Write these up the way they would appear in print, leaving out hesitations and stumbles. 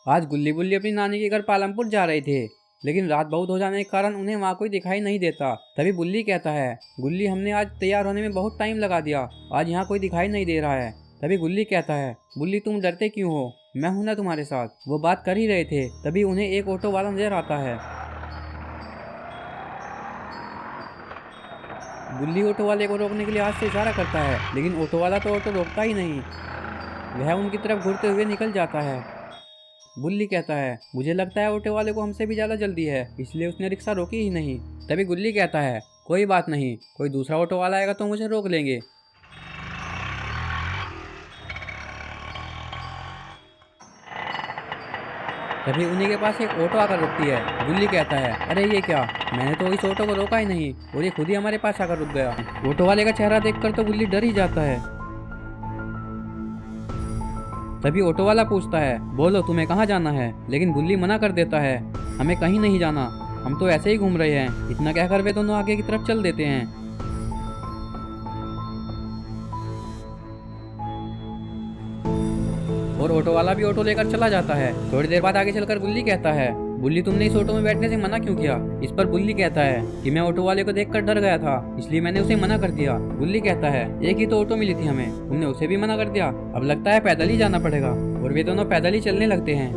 आज गुल्ली बुल्ली अपनी नानी के घर पालमपुर जा रहे थे, लेकिन रात बहुत हो जाने के कारण उन्हें वहाँ कोई दिखाई नहीं देता। तभी बुल्ली कहता है, गुल्ली हमने आज तैयार होने में बहुत टाइम लगा दिया, आज यहाँ कोई दिखाई नहीं दे रहा है। तभी गुल्ली कहता है, बुल्ली तुम डरते क्यों हो, मैं हूं ना तुम्हारे साथ। वो बात कर ही रहे थे, तभी उन्हें एक ऑटो वाला नजर आता है। गुल्ली ऑटो वाले को रोकने के लिए हाथ से इशारा करता है, लेकिन ऑटो वाला तो ऑटो रोकता ही नहीं, वह उनकी तरफ घूरते हुए निकल जाता है। बुल्ली कहता है, मुझे लगता है ऑटो वाले को हमसे भी ज़्यादा जल्दी है, इसलिए उसने रिक्शा रोकी ही नहीं। तभी गुल्ली कहता है, कोई बात नहीं, कोई दूसरा ऑटो वाला आएगा तो मुझे रोक लेंगे। तभी उन्हीं के पास एक ऑटो आकर रुकती है। गुल्ली कहता है, अरे ये क्या, मैंने तो इस ऑटो को रोका ही नहीं और ये खुद ही हमारे पास आकर रुक गया। ऑटो वाले का चेहरा देखकर तो गुल्ली डर ही जाता है। तभी ऑटो वाला पूछता है, बोलो तुम्हें कहाँ जाना है, लेकिन गुल्ली मना कर देता है, हमें कहीं नहीं जाना, हम तो ऐसे ही घूम रहे हैं। इतना कहकर वे दोनों आगे की तरफ चल देते हैं। और ऑटो वाला भी ऑटो लेकर चला जाता है। थोड़ी देर बाद आगे चलकर गुल्ली कहता है, बुल्ली तुमने इस ऑटो में बैठने से मना क्यों किया। इस पर बुल्ली कहता है कि मैं ऑटो वाले को देखकर डर गया था, इसलिए मैंने उसे मना कर दिया। गुल्ली कहता है, एक ही तो ऑटो मिली थी हमें, तुमने उसे भी मना कर दिया, अब लगता है पैदल ही जाना पड़ेगा। और वे दोनों पैदल ही चलने लगते हैं।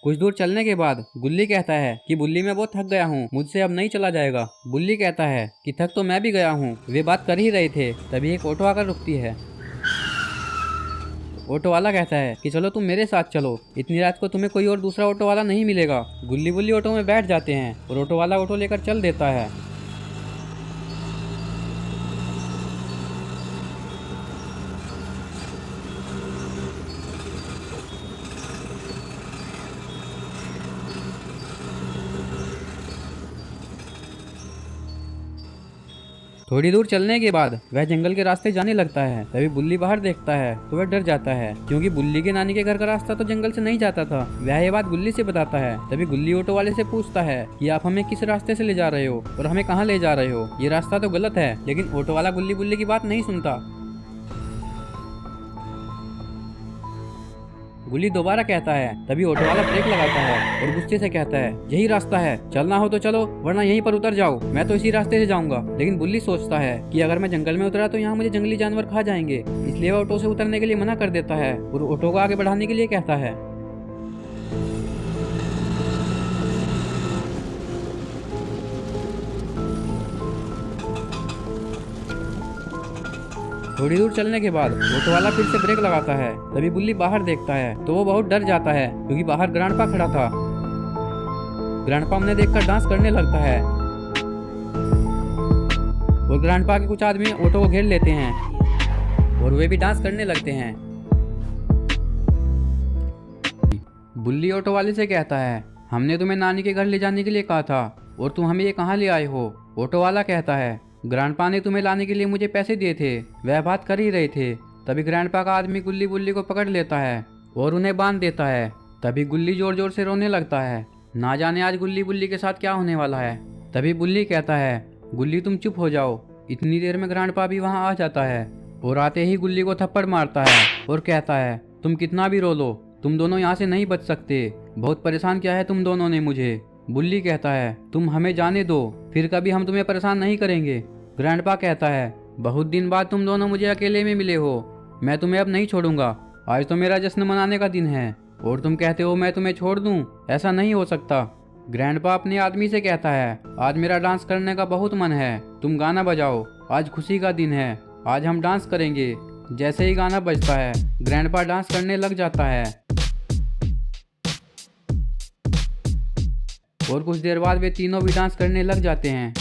कुछ दूर चलने के बाद गुल्ली कहता है कि बुल्ली मैं बहुत थक गया हूँ, मुझसे अब नहीं चला जाएगा। बुल्ली कहता है कि थक तो मैं भी गया हूँ। वे बात कर ही रहे थे, तभी एक ऑटो आकर रुकती है। ऑटो वाला कहता है कि चलो तुम मेरे साथ चलो, इतनी रात को तुम्हें कोई और दूसरा ऑटो वाला नहीं मिलेगा। गुल्ली बुल्ली ऑटो में बैठ जाते हैं और ऑटो वाला ऑटो लेकर चल देता है। थोड़ी दूर चलने के बाद वह जंगल के रास्ते जाने लगता है। तभी बुल्ली बाहर देखता है तो वह डर जाता है, क्योंकि बुल्ली के नानी के घर का रास्ता तो जंगल से नहीं जाता था। वह ये बात गुल्ली से बताता है। तभी गुल्ली ऑटो वाले से पूछता है कि आप हमें किस रास्ते से ले जा रहे हो और हमें कहाँ ले जा रहे हो, ये रास्ता तो गलत है। लेकिन ऑटो वाला गुल्ली बुल्ली की बात नहीं सुनता। गुल्ली दोबारा कहता है, तभी ऑटो वाला ब्रेक लगाता है और गुस्से से कहता है, यही रास्ता है, चलना हो तो चलो वरना यहीं पर उतर जाओ, मैं तो इसी रास्ते से जाऊंगा। लेकिन बुल्ली सोचता है कि अगर मैं जंगल में उतरा तो यहाँ मुझे जंगली जानवर खा जाएंगे, इसलिए वह ऑटो से उतरने के लिए मना कर देता है और ऑटो को आगे बढ़ाने के लिए कहता है। थोड़ी दूर चलने के बाद ऑटो वाला फिर से ब्रेक लगाता है। तभी बुल्ली बाहर देखता है तो वो बहुत डर जाता है, क्योंकि बाहर ग्रैंडपा खड़ा था। ग्रैंडपा उन्हें देखकर डांस करने लगता है और ग्रैंडपा के कुछ आदमी ऑटो को घेर लेते हैं और वे भी डांस करने लगते हैं। बुल्ली ऑटो वाले से कहता है, हमने तुम्हें नानी के घर ले जाने के लिए कहा था और तुम हमें ये कहाँ ले आए हो। ऑटो वाला कहता है, ग्रैंडपा ने तुम्हें लाने के लिए मुझे पैसे दिए थे, वह बात कर ही रहे थे। तभी ग्रैंडपा का आदमी गुल्ली बुल्ली को पकड़ लेता है और उन्हें बांध देता है। तभी गुल्ली जोर जोर से रोने लगता है, ना जाने आज गुल्ली बुल्ली के साथ क्या होने वाला है। तभी बुल्ली कहता है, गुल्ली तुम चुप हो जाओ। इतनी देर में ग्रैंडपा भी वहाँ आ जाता है और आते ही गुल्ली को थप्पड़ मारता है और कहता है, तुम कितना भी रो लो, तुम दोनों यहाँ से नहीं बच सकते, बहुत परेशान किया है तुम दोनों ने मुझे। बुल्ली कहता है, तुम हमें जाने दो, फिर कभी हम तुम्हें परेशान नहीं करेंगे। ग्रैंडपा कहता है, बहुत दिन बाद तुम दोनों मुझे अकेले में मिले हो, मैं तुम्हें अब नहीं छोड़ूंगा, आज तो मेरा जश्न मनाने का दिन है और तुम कहते हो मैं तुम्हें छोड़ दूं, ऐसा नहीं हो सकता। ग्रैंडपा अपने आदमी से कहता है, आज मेरा डांस करने का बहुत मन है, तुम गाना बजाओ, आज खुशी का दिन है, आज हम डांस करेंगे। जैसे ही गाना बजता है ग्रैंडपा डांस करने लग जाता है और कुछ देर बाद वे तीनों भी डांस करने लग जाते हैं।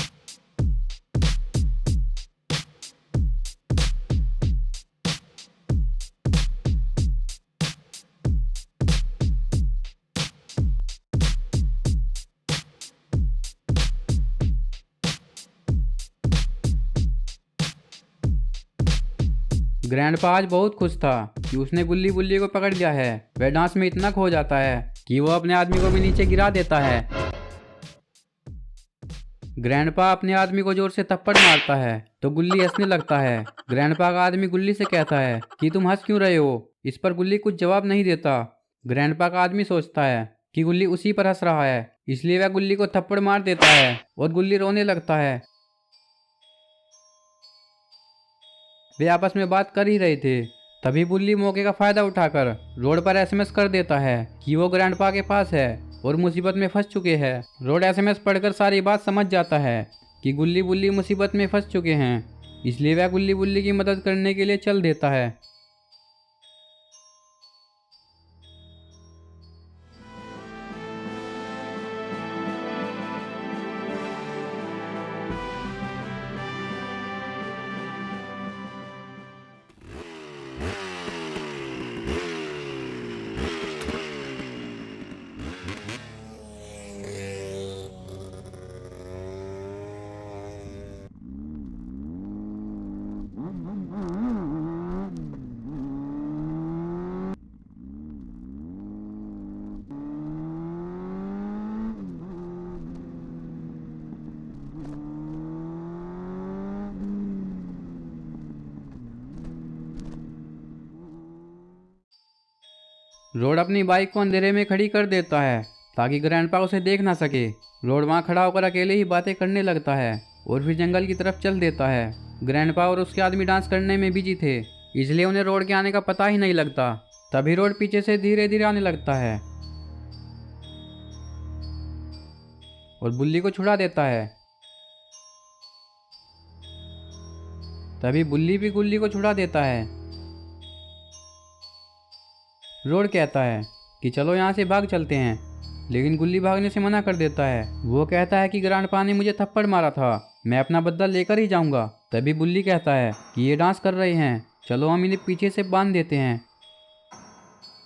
ग्रैंडपा आज बहुत खुश था कि उसने गुल्ली बुल्ली को पकड़ लिया है। वह डांस में इतना खो जाता है कि वो अपने आदमी को भी नीचे गिरा देता है। ग्रैंडपा अपने आदमी को जोर से थप्पड़ मारता है तो गुल्ली हंसने लगता है। ग्रैंडपा का आदमी गुल्ली से कहता है कि तुम हंस क्यों रहे हो। इस पर गुल्ली कुछ जवाब नहीं देता। ग्रैंडपा का आदमी सोचता है कि गुल्ली उसी पर हंस रहा है, इसलिए वह गुल्ली को थप्पड़ मार देता है और गुल्ली रोने लगता है। वे आपस में बात कर ही रहे थे, तभी बुल्ली मौके का फायदा उठाकर रोड पर एसएमएस कर देता है कि वो ग्रैंडपा के पास है और मुसीबत में फंस चुके हैं। रोड एसएमएस पढ़कर सारी बात समझ जाता है कि गुल्ली बुल्ली मुसीबत में फंस चुके हैं, इसलिए वह गुल्ली बुल्ली की मदद करने के लिए चल देता है। रोड अपनी बाइक को अंधेरे में खड़ी कर देता है ताकि ग्रैंडपा उसे देख ना सके। रोड वहाँ खड़ा होकर अकेले ही बातें करने लगता है और फिर जंगल की तरफ चल देता है। ग्रैंडपा और उसके आदमी डांस करने में बिजी थे, इसलिए उन्हें रोड के आने का पता ही नहीं लगता। तभी रोड पीछे से धीरे धीरे आने लगता है और बुल्ली को छुड़ा देता है। तभी बुल्ली भी गुल्ली को छुड़ा देता है। रोड कहता है कि चलो यहाँ से भाग चलते हैं, लेकिन गुल्ली भागने से मना कर देता है। वो कहता है कि ग्रैंडपा ने मुझे थप्पड़ मारा था, मैं अपना बदला लेकर ही जाऊंगा। तभी बुल्ली कहता है कि ये डांस कर रहे हैं, चलो हम इन्हें पीछे से बांध देते हैं।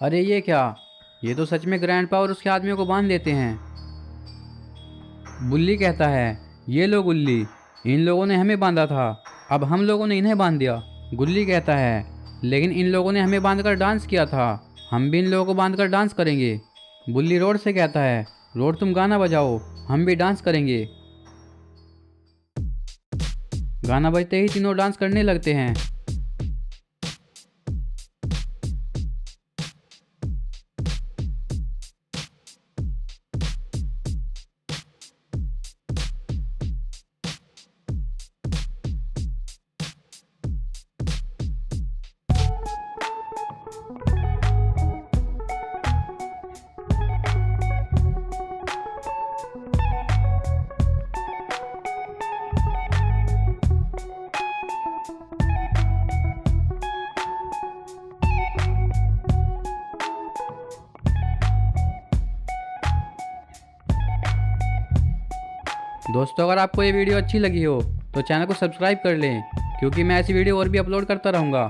अरे ये क्या, ये तो सच में ग्रैंडपा और उसके आदमियों को बांध देते हैं। बुल्ली कहता है ये लो गुल्ली, इन लोगों ने हमें बांधा था, अब हम लोगों ने इन्हें बांध दिया। गुल्ली कहता है लेकिन इन लोगों ने हमें बांधकर डांस किया था, हम भी इन लोगों को बांधकर डांस करेंगे। बुल्ली रोड से कहता है रोड तुम गाना बजाओ, हम भी डांस करेंगे। गाना बजते ही तीनों डांस करने लगते हैं। दोस्तों अगर आपको ये वीडियो अच्छी लगी हो तो चैनल को सब्सक्राइब कर लें, क्योंकि मैं ऐसी वीडियो और भी अपलोड करता रहूँगा।